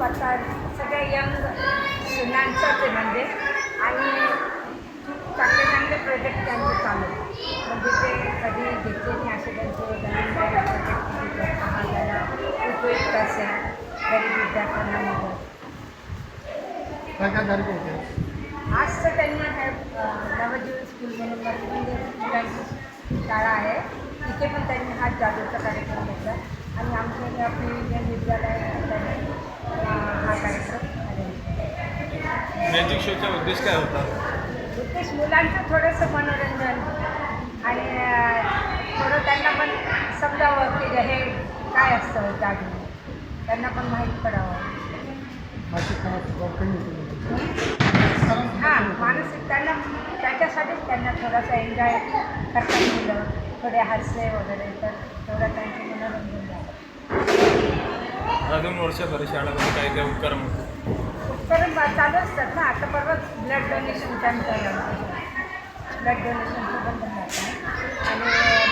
आता सगळ्या यंग सुनांचंच आहे म्हणजे. आणि चांगले चांगले प्रोजेक्ट त्यांचे चालू म्हणजे ते कधी घेतले नाही असे त्यांचे प्रोजेक्ट समाजाला उपयुक्त असेल गरीब विद्यार्थ्यांना मदत. काय काय कार्यक्रम होते आज तर त्यांनी नवजीवन स्कूल म्हणून मुलांची शाळा आहे तिथे पण त्यांनी हा जादूचा कार्यक्रम घेतला आणि आमच्या इंडियन विद्यालयात त्यांनी हा कार्यक्रम मॅजिक शोचा उद्देश काय होता? उद्देश मुलांचं थोडंसं मनोरंजन आणि थोडं त्यांना पण समजावं की हे काय असतं जादू त्यांना पण माहीत पडावं. हां मानसिक त्यांना त्याच्यासाठीच त्यांना थोडंसं एन्जॉय करता येईल थोडे हास्य वगैरे तर थोडं त्यांचं मनोरंजन झालं. अजून वर्षभर शाळेमध्ये काय काय उपक्रम होते? उपक्रम चालू असतात ना. आता परवाच ब्लड डोनेशन कॅम्प झाला ब्लड डोनेशनचं पण राहतं आणि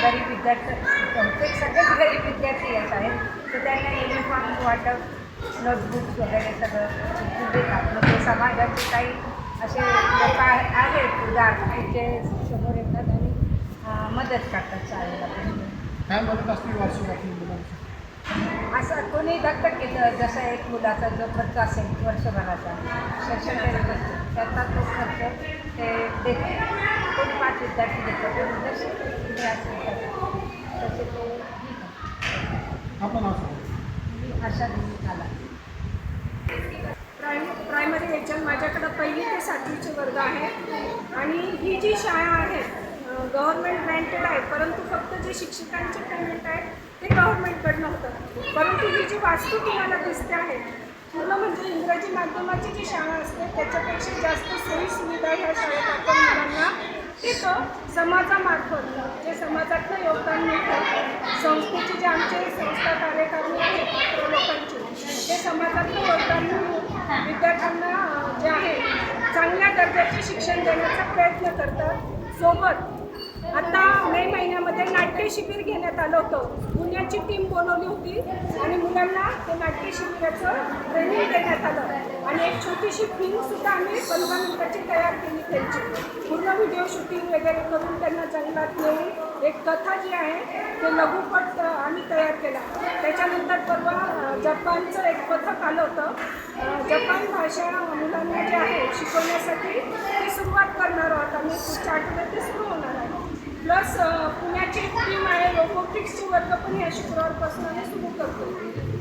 गरीब विद्यार्थी बहुतेक सगळेच गरीब विद्यार्थी येत आहेत तर त्यांना युनिफॉर्म वाटप नोटबुक्स वगैरे सगळं देतात. म्हणजे समाजाचे काही असे लोक आहेत उदार जे समोर येतात आणि मदत करतात शाळेला. काय मदत असते वार्षिक आपली मुलांची? असं कोणी दत्तक घेतं जसं एक मुलाचा जो खर्च असेल वर्षभराचा शैक्षणिक खर्च त्याचा तो खर्च ते देते. कोणी 5 विद्यार्थी देतं कोणी जसे कुठे असेल तसे ते घेतात. आपण असं मी अशा दिवशी आला. प्रायमरी याच्यात माझ्याकडं 1ली ते 7वीचे वर्ग आहेत आणि ही जी शाळा आहे गव्हर्नमेंट ग्रँटेड आहे परंतु फक्त जे शिक्षकांचे पेमेंट आहे ते गव्हर्नमेंटकडनं होतं. परंतु ही जी वास्तू तुम्हाला दिसते आहे पूर्ण म्हणजे इंग्रजी माध्यमाची जी शाळा असते त्याच्यापेक्षा जास्त सोयीसुविधा ह्या शाळेत आपण मुलांना तिथं समाजामार्फत जे समाजातलं योगदान मिळतं संस्थेचे जे आमचे संस्था कार्यकारिणी आहेत पात्र लोकांची ते समाजातलं योगदान मिळून विद्यार्थ्यांना जे आहे चांगल्या दर्जाचे शिक्षण देण्याचा प्रयत्न करतात. सोबत आता मे महिन्यामध्ये नाट्य शिबिर घेण्यात आलं होतं. पुण्याची टीम बोलवली होती आणि मुलांना ते नाट्य शिबिराचं ट्रेनिंग देण्यात आलं आणि एक छोटीशी फिल्मसुद्धा आम्ही 15 मिनिटाची तयार केली त्यांची पूर्ण व्हिडिओ शूटिंग वगैरे करून त्यांना जंगलात नेऊन एक कथा जी आहे ते लघुपट आम्ही तयार केला. त्याच्यानंतर परवा जपानचं एक पथक आलं होतं. जपान भाषा मुलांना जे आहे शिकवण्यासाठी ती सुरुवात करणार आहोत आम्ही पुढच्या आठवड्यात ते सुरू होणार आहे. प्लस पुण्याची टीम आहे रोबोटिक्सचे वर्ग पण या शुक्रवारपासून आम्ही सुरू करतो.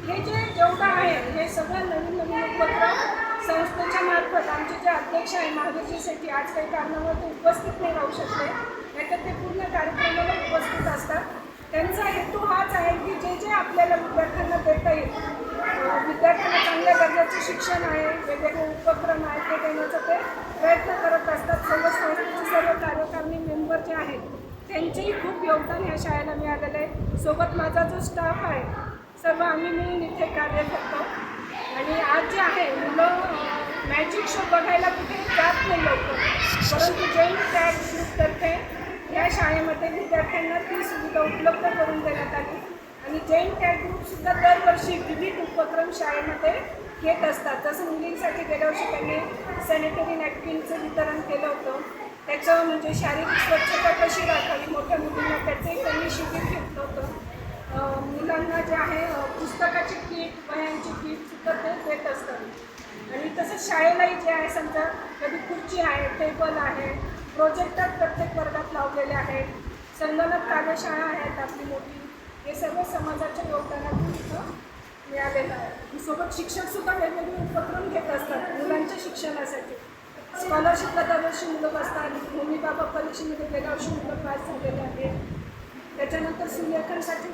हे जे जेवढं आहे हे सगळं नवीन नवीन उपक्रम संस्थेच्या मार्फत आमचे जे अध्यक्ष आहे महावीरजीसाठी आज काही कारणामुळे ते उपस्थित नाही राहू शकते नाहीतर ते पूर्ण कार्यक्रमाला उपस्थित असतात. त्यांचा हेतू हाच आहे की जे जे आपल्याला विद्यार्थ्यांना देता येईल विद्यार्थ्यांना चांगल्या दर्जाचे शिक्षण आहे वेगवेगळे उपक्रम आहेत ते देण्याचा ते प्रयत्न करत असतात. सर्व संस्थेचे सर्व कार्यकारिणी मेंबर जे आहेत त्यांचेही खूप योगदान ह्या शाळेला मिळालेलं आहे. सोबत माझा जो स्टाफ आहे सर्व आम्ही मिळून इथे कार्य करतो आणि आज जे आहे मुलं मॅजिक शो बघायला कुठे जात नाही लवकर परंतु जैन टॅग ग्रुपतर्फे या शाळेमध्ये विद्यार्थ्यांना ती सुविधा उपलब्ध करून देण्यात आली आणि जैन टॅग ग्रुपसुद्धा दरवर्षी विविध उपक्रम शाळेमध्ये घेत असतात. जसं मुलींसाठी गेल्या वर्षी त्यांनी सॅनिटरी नॅपकिनचं वितरण केलं होतं. त्याचं म्हणजे शारीरिक स्वच्छता कशी राखावी मोठ्या मुलींना त्याचंही त्यांनी शिबिर घेतलं होतं. मुलांना जे आहे पुस्तकाची किट वह्यांची किटसुद्धा ते देत असतात आणि तसंच शाळेलाही जे आहे समजा कधी खुर्ची आहे टेबल आहे प्रोजेक्टर प्रत्येक वर्गात लावलेले आहेत. संगणक कार्यशाळा आहेत आपली मोठी हे सर्व समाजाच्या योगदानातून इथं मिळालेलं आहे. सोबत शिक्षकसुद्धा वेगवेगळे उपक्रम घेत असतात मुलांच्या शिक्षणासाठी. स्कॉलरशिपला दरवर्षी मुलं बसतात. मम्मी बाबा परीक्षेमध्ये गेल्या वर्षी मुलं पास झालेले आहेत. त्याच्यानंतर सूर्यकांसाठी